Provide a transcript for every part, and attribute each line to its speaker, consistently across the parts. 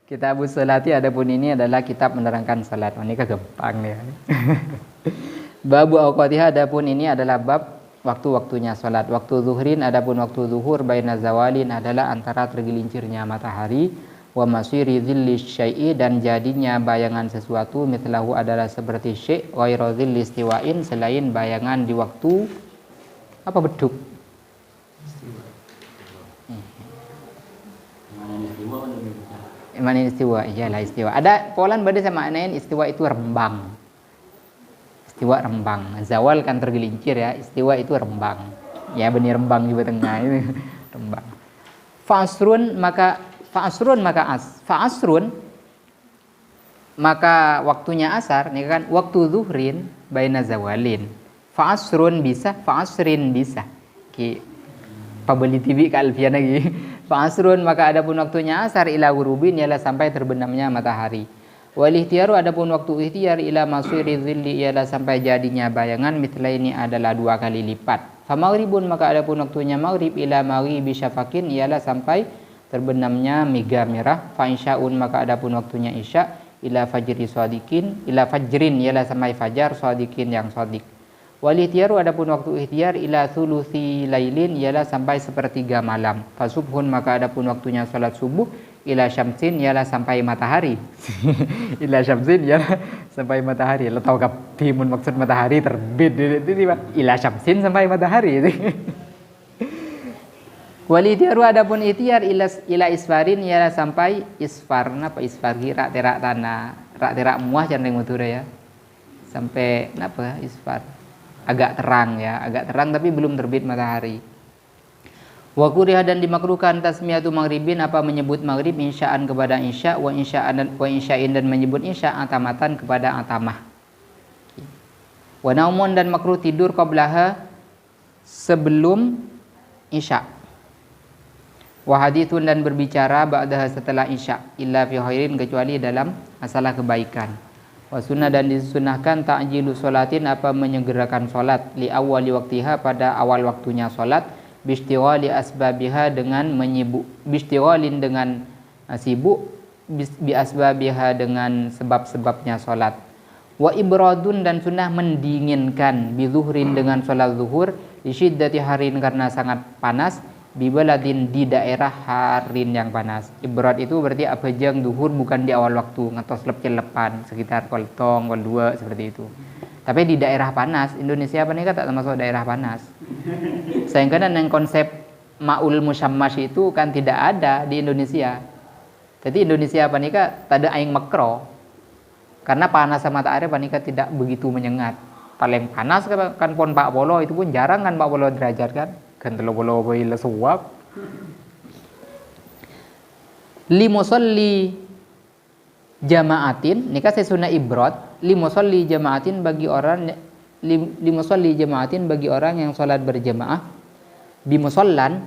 Speaker 1: Kitabus Sholati adapun ini adalah kitab menerangkan salat. Ini gampang nih. Babu awqatiha adapun ini adalah bab waktu-waktunya salat. Waktu zuhrin adapun waktu zuhur baina zawalin adalah antara tergelincirnya matahari wa masiri dhilli syai'i dan jadinya bayangan sesuatu mithlahu adalah seperti syai' ghairu dhilli istiwa'in selain bayangan di waktu apa beduk. Mana istiwa? Iyalah istiwa. Ada Polan beda sama maknain istiwa itu rembang. Istiwa rembang. Zawal kan tergelincir ya. Istiwa itu rembang. Ya benih rembang juga tengah itu rembang. Fa'asrun maka waktunya asar. Ini kan waktu zuhrin baina zawalin. Fa'asrun bisa, fa'asrin bisa. Ki pabeli TV ke Alfian lagi. Fa'asrun maka adapun waktunya asar ila ghurubin ialah sampai terbenamnya matahari. Wal ihtiyaru adapun waktu ihtiyar ila masiri dhilli ialah sampai jadinya bayangan mithla ini adalah 2 kali lipat. Fa maghribun maka adapun waktunya maghrib ila maghribi syafakin ialah sampai terbenamnya mega merah. Fa insya'un maka adapun waktunya isya ila fajri shadiqin ila fajrin ialah sampai fajar shadiqin yang shadiq. Wal ihtiyaru adapun waktu ihtiyar ila thuluthi lailin ialah sampai sepertiga malam. Fasubhun maka adapun waktunya salat subuh ila syamsin ialah sampai matahari. Ila syamsin ialah sampai matahari. Lo tahu kapimun maksud matahari terbit itu ila syamsin sampai matahari. Wal ihtiyaru adapun ihtiyar ila isfarin ialah sampai isfar. Napa isfar rak terak tanah, rak terak muah jangan mutura ya. Sampai napa isfar? Agak terang ya, agak terang tapi belum terbit matahari. Wa kuriha dan dimakruhkan tasmiyatu maghribin apa menyebut maghrib insya'an kepada insya' wa insya'in dan menyebut insya' atamatan kepada atamah. Wa naumun dan makruh tidur qablaha sebelum insya'. Wa hadithun dan berbicara ba'daha setelah insya' illa fi khairin kecuali dalam masalah kebaikan. Wa sunnah dan disunahkan ta'jilu sholatin apa menyegerakan sholat li awali waktiha pada awal waktunya sholat bistighali asbabiha dengan bistiwalin dengan sibuk bi asbabiha dengan sebab-sebabnya sholat. Wa ibradun dan sunnah mendinginkan bi zuhrin dengan sholat zuhur li syiddati harin karena sangat panas bi baladin di daerah harin yang panas. Ibrad itu berarti abajang duhur bukan di awal waktu ngetos lep-celepan sekitar kol 2 seperti itu. Tapi di daerah panas, Indonesia apa nih tak termasuk daerah panas. Sayangnya yang konsep ma'ul musyammas itu kan tidak ada di Indonesia. Jadi Indonesia apa nih tak ada aing makro. Karena panas sama matahari apa nih tidak begitu menyengat. Paling panas kan pon 40 itu pun jarang kan 40 derajat kan. Kan telo-telo bae suap. Li musalli jama'atin nikah sunnah ibrad li musalli jama'atin bagi orang li musalli jama'atin bagi orang yang salat berjamaah bi musallan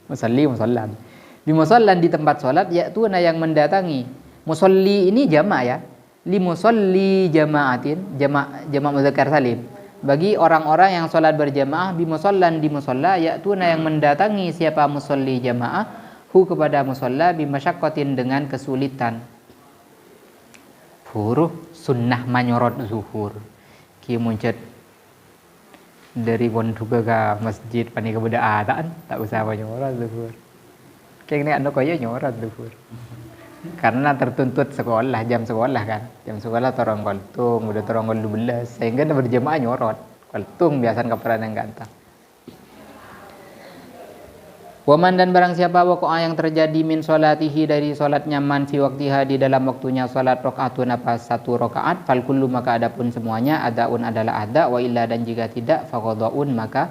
Speaker 1: musallan bi musallan di tempat salat yaitu yang mendatangi musalli ini jama' ya li musalli jama'atin jama' mudzakkar salim bagi orang-orang yang salat berjamaah bi musallan di musalla yaitu yang mendatangi siapa musalli jamaah hu kepada musalla bi masyaqqatin dengan kesulitan. Furuh sunnah manyorot zuhur ki muncet dari pon juga ke masjid pani ke beda adaan tak usah manyorot zuhur kayak ini anu kaya nyorot zuhur karena tertuntut sekolah jam sekolah kan jam sekolah torong koltung udah torong kol 12 sehingga berjamaah nyorot koltung biasan kaparan yang gantang. Waman dan barang siapa wako'a yang terjadi min sholatihi dari sholatnya man fi waktiha di dalam waktunya sholat rokaatun apa 1 rokaat fal kullu maka adapun semuanya adaun adalah ada wa illa dan jika tidak faqadhaun maka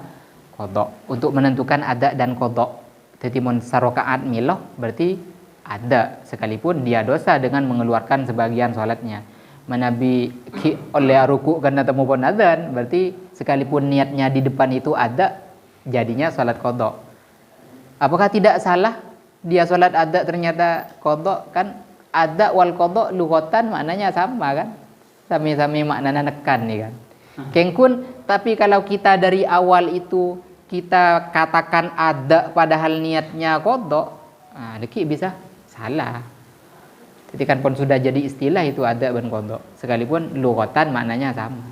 Speaker 1: qadha untuk menentukan ada dan qadha. Jadi mun sarokaat miloh berarti ada sekalipun dia dosa dengan mengeluarkan sebagian sholatnya. Manabi oleh ruku karena temu pun adzan berarti sekalipun niatnya di depan itu ada jadinya sholat qadha. Apakah tidak salah dia sholat ada ternyata qadha kan ada wal qadha lughatan maknanya sama kan sami-sami maknanya nekan nih kan kengkun tapi kalau kita dari awal itu kita katakan ada padahal niatnya qadha deki bisa salah Jadi kan pun sudah jadi istilah itu ada ban kodok, sekalipun lughatan maknanya sama.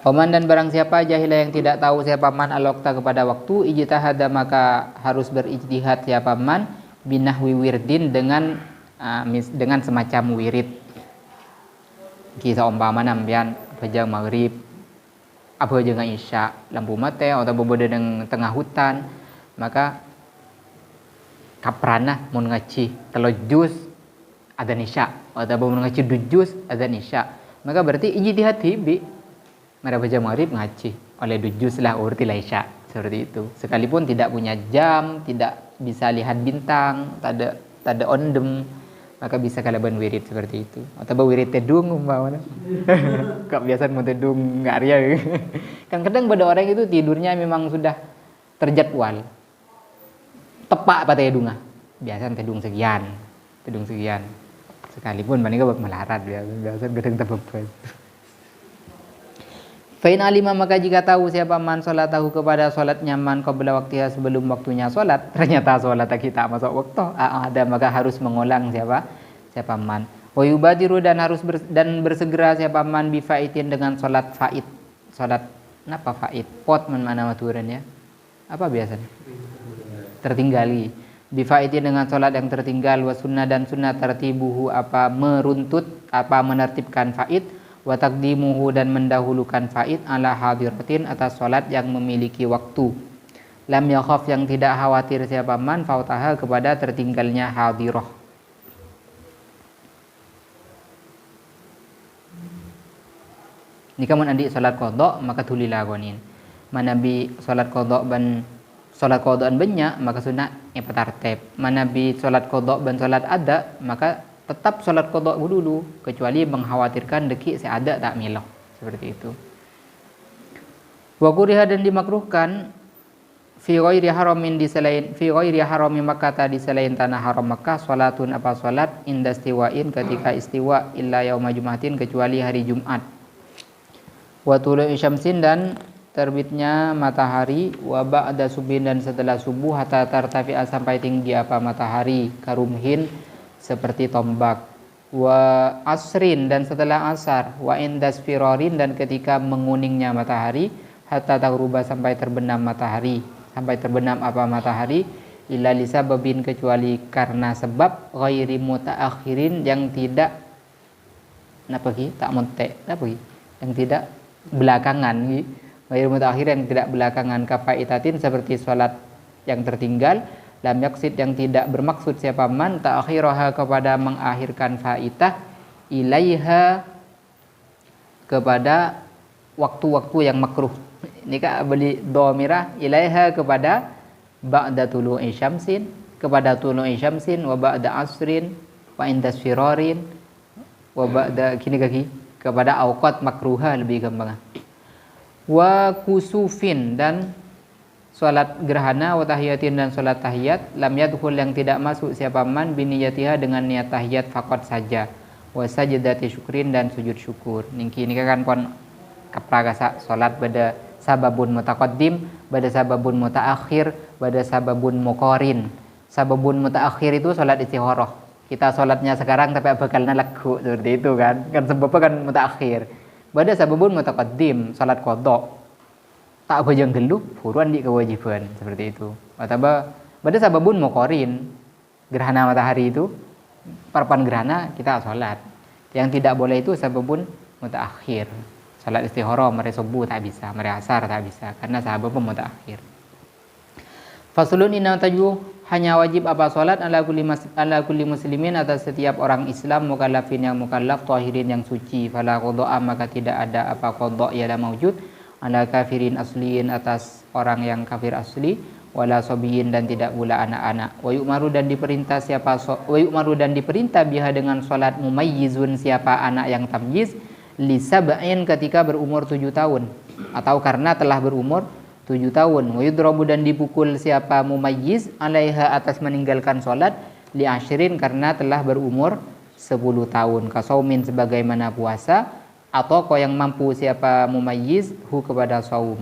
Speaker 1: Oman dan barang siapa jahilah yang tidak tahu siapa man al-waqta kepada waktu, ijtihada maka harus berijtihad siapa man binahwi wirdin dengan semacam wirid. Kisah umpama nampian bajang maghrib, apa dengan isya, lampu mate atau berbeda dengan tengah hutan, maka kaprana mun ngaji kalau jus ada isya atau mun ngaji dujus ada isya, maka berarti ijtihad tibi mereka baca maghrib ngaji oleh dujus lah urti lah isya, seperti itu. Sekalipun tidak punya jam, tidak bisa lihat bintang, tak ada ondem, maka bisa kalaban wirid seperti itu. Atau wirid tedung umpamanya. Kok biasa mau tedung nggak ria. Kan kadang pada orang itu tidurnya memang sudah terjadwal. Tepak pada tedungah. Biasa tedung sekian. Sekalipun mereka melarat biasa gedeng tebebas. Fa'in alima maka jika tahu siapa man sholat tahu kepada sholatnya man qabla waktiha sebelum waktunya sholat, ternyata sholat kita masuk waktu ada, maka harus mengulang siapa man. Wa yubadiru dan harus bersegera siapa man bi faitin dengan sholat faid. Sholat apa faid? Pot mana maturan ya? Apa biasanya? Tertinggali. Bi faitin dengan sholat yang tertinggal, wa sunnah dan sunnah tertibuhu apa meruntut apa menertibkan faid. Wa taqdimuhu dan mendahulukan faid ala hadiratin atas salat yang memiliki waktu. Lam yakhaf yang tidak khawatir siapa man fautaha kepada tertinggalnya hadirah. Ni kamun andi salat qada maka tulilah gonin. Manabi salat qada ban salat qadaan banyak maka sunat tartib. Manabi salat qada ban salat ada maka tetap sholat qada dulu, kecuali mengkhawatirkan deki seada tak milah, seperti itu. Wa kuriha dan dimakruhkan fi ghairi haramin di harami Makkah di selain tanah haram Makkah salatun apa salat inda istiwa'in ketika istiwa illa yauma Jumatin kecuali hari Jumat. Wa tulu'i syamsin dan terbitnya matahari, wa ba'da subhin dan setelah subuh hatta tartafi'a sampai tinggi apa matahari karumhin seperti tombak, wa asrin dan setelah asar, wa indas firorin dan ketika menguningnya matahari, hatta taghruba sampai terbenam matahari, sampai terbenam apa matahari, illa lisababin kecuali karena sebab ghairi mutaakhirin yang tidak yang tidak belakangan, ghairi mutaakhir yang tidak belakangan, kafaitatin seperti salat yang tertinggal, lam yaksid yang tidak bermaksud siapa man ta'khiraha kepada mengakhirkan faitah ilaiha kepada waktu-waktu yang makruh. Ini kak beli dhamirah ilaiha kepada ba'da tulu'i syamsin, kepada tulu'i syamsin wa ba'da asrin wa indas firarin wa ba'da kini kepada awqat makruha lebih gampang. Wa kusufin dan salat gerhana wa tahiyatin dan salat tahiyat lam yadkhul yang tidak masuk siapa man biniyatiha dengan niat tahiyat faqat saja, wa sajdati syukrin dan sujud syukur. Niki kan pon kapragasa salat pada sababun mutaqaddim, pada sababun mutaakhir, pada sababun muqarin. Sababun mutaakhir itu salat istikharah. Kita salatnya sekarang tapi bakalna laku seperti itu kan sebabnya kan mutaakhir. Pada sababun mutaqaddim salat qada tak bajang geluh furuan di kewajiban seperti itu. Atau pada sababun muqarin gerhana matahari itu parapan gerhana kita sholat. Yang tidak boleh itu sababun mutaakhir. Salat istikharah mere subuh tak bisa, mere asar tak bisa karena sababun mutaakhir. Faslun inna tajuh hanya wajib apa salat ala kulli muslimin atas setiap orang Islam mukallafin yang mukallaf tahirin yang suci, fala qada'a maka tidak ada apa qada' ya la maujud ala kafirin asliin atas orang yang kafir asli, wala sobiyin dan tidak pula anak-anak. Wa yu'maru dan diperintah biha dengan salat mumayyizun siapa anak yang tamyiz li sab'in ketika berumur 7 tahun atau karena telah berumur 7 tahun. Wa yudrabu dan dipukul siapa mumayyiz alaiha atas meninggalkan salat li ashrin karena telah berumur 10 tahun. Kasaumin sebagaimana puasa atau kau yang mampu siapa mumayyiz hu kepada saum.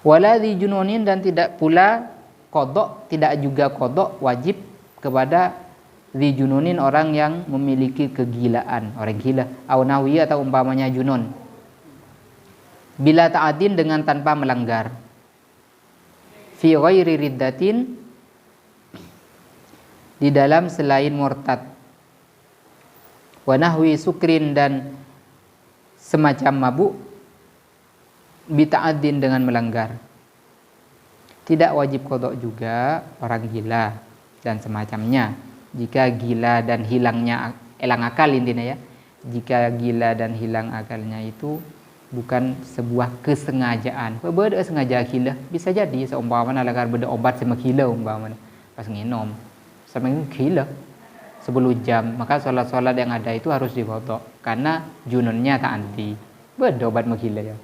Speaker 1: Wala di jununin dan tidak pula kodok, tidak juga kodok wajib kepada jununin orang yang memiliki kegilaan, orang gila, au nahwi atau umpamanya junun. Bila ta'adin dengan tanpa melanggar. Fi ghairi riddatin, di dalam selain murtad. Wa nahwi sukrin, dan semacam mabuk, bi ta'adin dengan melanggar. Tidak wajib qada juga orang gila dan semacamnya. Jika gila dan hilang akal intinya ya. Jika gila dan hilang akalnya itu bukan sebuah kesengajaan. Beda sengaja gila, bisa jadi seumpamanya lagar beda obat sama gila umpamanya pas nginom. Sama gila 10 jam, maka sholat-sholat yang ada itu harus diqadha karena jununnya tak anti. Beda obat menggila ya.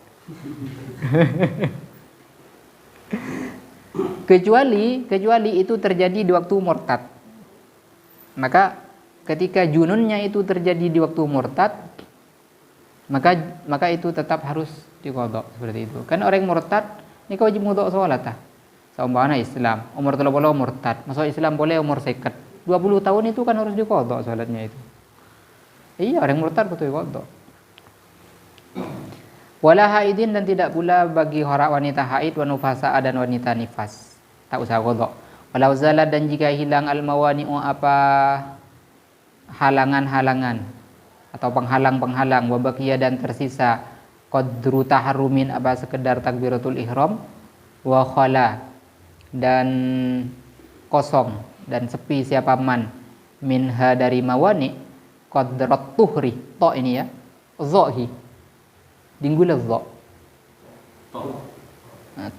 Speaker 1: kecuali itu terjadi di waktu murtad. Maka ketika jununnya itu terjadi di waktu murtad, maka itu tetap harus diqadha seperti itu. Kan orang murtad ini wajib qadha salat tah. Seumpamanya Islam, umur 30 murtad, masuk Islam boleh umur 50. 20 tahun itu kan harus diqadha salatnya itu. Iya, orang murtad betul diqadha. Wala haidin, dan tidak pula bagi orang wanita haid, wa nufasa dan wanita nifas. Tak usah qadha. Walau zala, dan jika hilang al-mawani'u apa halangan-halangan atau penghalang-penghalang, wa baqiya, dan tersisa qadru taharrumin apa sekedar takbiratul ihram, wa khala, dan kosong dan sepi siapa man minha dari mawani qadrat tuhri, to ini ya, zohi dinggula zo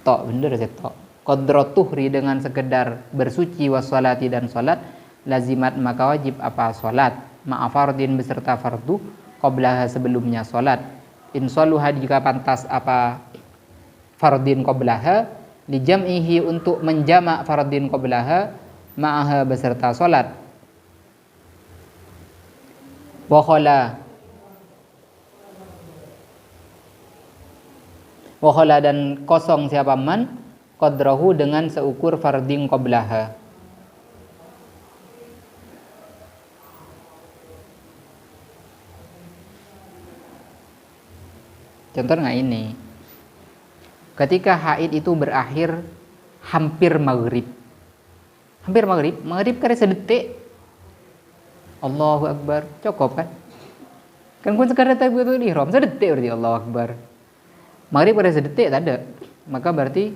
Speaker 1: to bener sih to, qadrat tuhri dengan sekedar bersuci, wassalati dan salat, lazimat maka wajib apa salat, ma'afardin beserta fardu, qablaha sebelumnya salat, insaluha jika pantas apa fardin qablaha, lijam'ihi untuk menjamak fardin qablaha, ma'aha beserta salat, wa khala dan kosong siapa man qadrahu dengan seukur fardin qablaha. Contoh nggak ini? Ketika haid itu berakhir hampir maghrib. Hampir maghrib kare sedetik. Allahu Akbar, cukup kan? Kan kun sekarang takbiratul ihram sedetik berarti Allahu Akbar. Maghrib kare sedetik tak ada. Maka berarti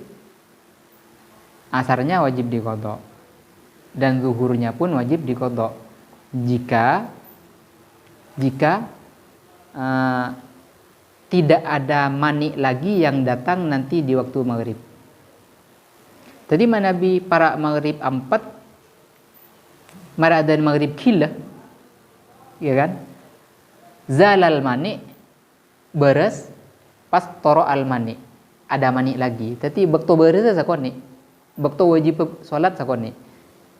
Speaker 1: asarnya wajib diqadha dan zuhurnya pun wajib diqadha. Jika tidak ada mani lagi yang datang nanti di waktu maghrib. Tadi Nabi para maghrib 4 maradan maghrib kila, ya kan? Zalal mani beres pas toro al mani, ada mani lagi. Tapi waktu beres sakoni, waktu wajib sholat sakoni.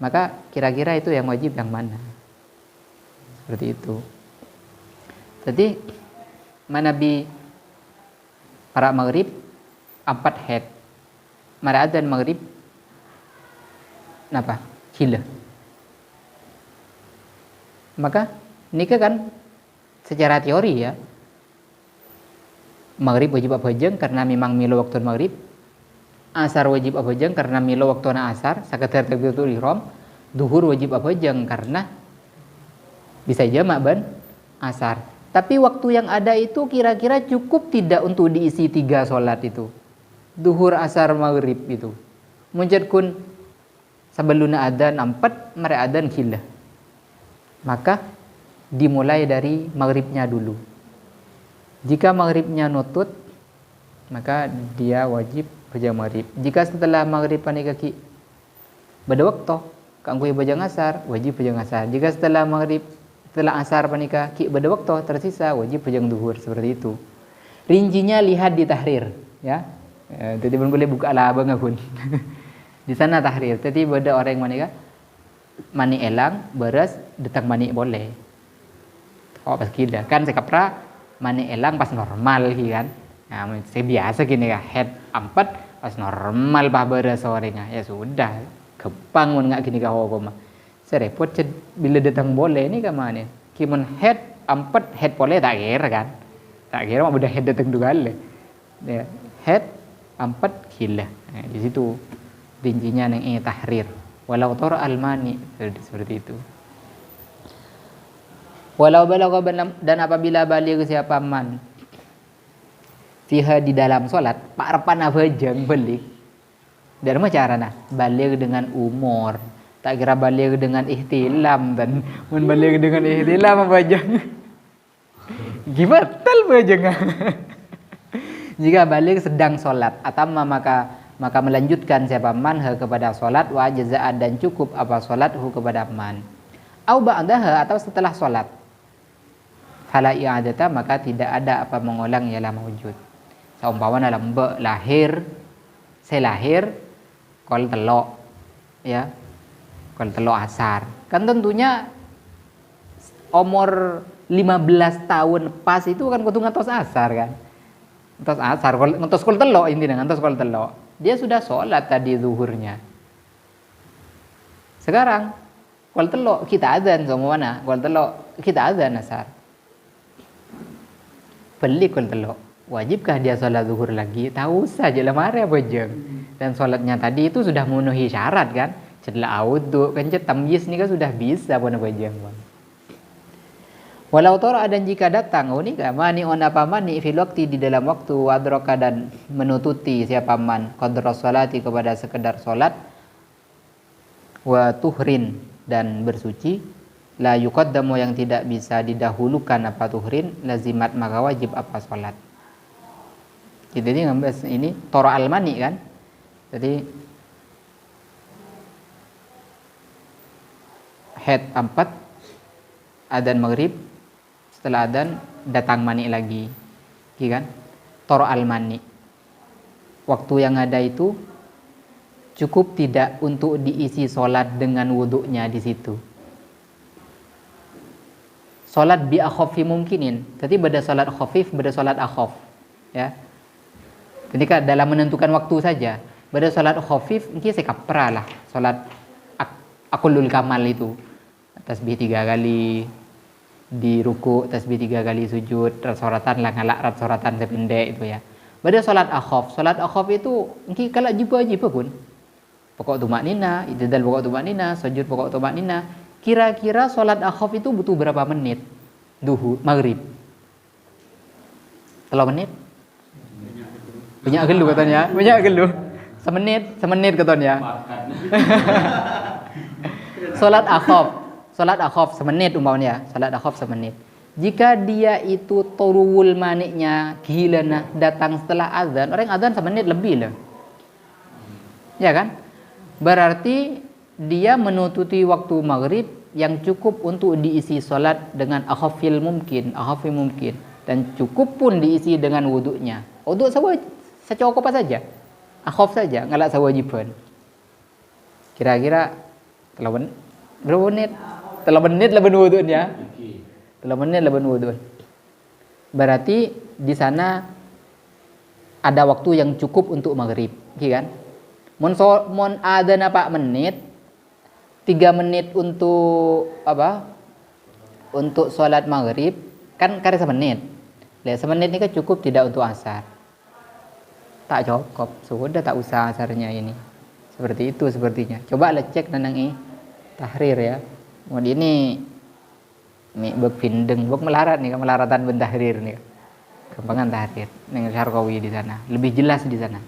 Speaker 1: Maka kira-kira itu yang wajib yang mana? Seperti itu. Jadi Nabi para maghrib 4 head, maradan maghrib napa? Kila. Maka ini kan secara teori ya, maghrib wajib abhajeng karena memang milo waktu maghrib, asar wajib abhajeng karena milo waktu asar, sekedar takbiratul ihram, duhur wajib abhajeng karena bisa jamak ban asar. Tapi waktu yang ada itu kira-kira cukup tidak untuk diisi 3 sholat itu, duhur, asar, maghrib itu. Muncul kun sebelum adzan 4 mare adzan kila. Maka dimulai dari maghribnya dulu. Jika maghribnya nutut, maka dia wajib baca maghrib. Jika setelah maghrib panik kaki pada waktu kangkui baca ngasar, wajib baca ngasar. Jika setelah maghrib, setelah asar panika ki pada waktu tersisa, wajib baca duhur. Seperti itu. Rincinya lihat di tahrir, ya. Jadi boleh buka lah abang pun. Di sana tahrir. Jadi pada orang yang manika mani elang beres datang mani boleh. Oh pas kira kan sekapra mani elang pas normal kan. Nah, biasa gini ya, head 4 pas normal bah beres sorenya. Ya sudah, kepang mun enggak gini kau mah. Serepot bila datang boleh ni kemana? Kimun head empat head boleh tak kira kan? Tak kira udah head datang dua kali. Ya, head empat kila. Nah, di situ rincinya yang tahrir. Walau tor almani seperti itu. Walau balagha dan apabila balik siapa man fiha di dalam solat pak repan apa jeng balik dari mana cara nah balik dengan umur tak kira balik dengan ihtilam dan balik dengan ihtilam apa jeng gimana tal bajeng jika balik sedang solat atau maka melanjutkan siapa man kepada solat wa jazaan dan cukup apa solat kepada man au ba'daha atau setelah solat fala i'adata maka tidak ada apa mengulang ialah mawujud. Seumpama dalam lahir, saya lahir kol telok ya. Kol telok asar. Kan tentunya umur 15 tahun pas itu kan kudu ngantos asar kan. Ngantos asar, ngantos kol telok intinya ngantos kol telok. Dia sudah sholat tadi zuhurnya. Sekarang kol telok kita adzan sama mana? Kol telok kita adzan asar. Beli kol telok. Wajibkah dia sholat zuhur lagi? Tahu saja lemari apa jeng. Dan sholatnya tadi itu sudah memenuhi syarat kan? Setelah audu, kan tamyiz ni kan sudah bisa pun apa jeng. Walau tora dan jika datang, ini kan mani on apa mani fil waqti di dalam waktu wadroka dan menututi siapa man qadra sholati kepada sekedar sholat wa tuhrin dan bersuci la yuqaddamu yang tidak bisa didahulukan apa tuhrin lazimat maka wajib apa sholat. Jadi ngambil ini tora almani kan. Jadi head 4 adzan maghrib setelah adzan datang mani lagi. Gitu kan? Tora almani. Waktu yang ada itu cukup tidak untuk diisi sholat dengan wuduknya di situ. Salat bi akhaffi mungkinin. Jadi beda salat khafif, beda salat akhaf. Ya. Ketika dalam menentukan waktu saja, beda salat khafif mungkin saya kapra lah. Salat akulul kamal itu. Tasbih 3 kali di ruku, tasbih 3 kali sujud, ratsoratan lah ngalak ratsoratan sependek itu ya. Beda salat akhaf. Salat akhaf itu mungkin kalau jiba-jiba pun. Pokok tumak nina, itidal pokok tumak nina, sujud pokok tumak nina. Kira-kira sholat akhaf itu butuh berapa menit? Duhur, maghrib. 3 menit? Banyak gelu katanya, banyak gelu. Semenit katanya. Sholat akhaf semenit umpamanya. Sholat akhaf semenit. Jika dia itu turul maniknya gila nah datang setelah azan, orang azan semenit lebih lah. Ya kan? Berarti dia menututi waktu maghrib yang cukup untuk diisi sholat dengan akhafil mungkin dan cukup pun diisi dengan wuduknya. Wuduk secukup apa saja, akhaf saja, ngalak sewajiban. Kira-kira berapa menit? 3 menit lebih wuduknya. 3 menit lebih wuduk. Berarti di sana ada waktu yang cukup untuk maghrib, kan? Mon adzan apa menit? 3 menit untuk apa? Untuk sholat maghrib kan kare semenit. Lihat semenit ini kan cukup tidak untuk asar. Tak cukup, sudah tak usah asarnya ini. Seperti itu sepertinya. Coba cek nanang tahrir ya. Mau ini bab pindeng, bab melarat nih, melaratan ben tahrir nih. Kembangan tahrir ning Syarqawi di sana. Lebih jelas di sana.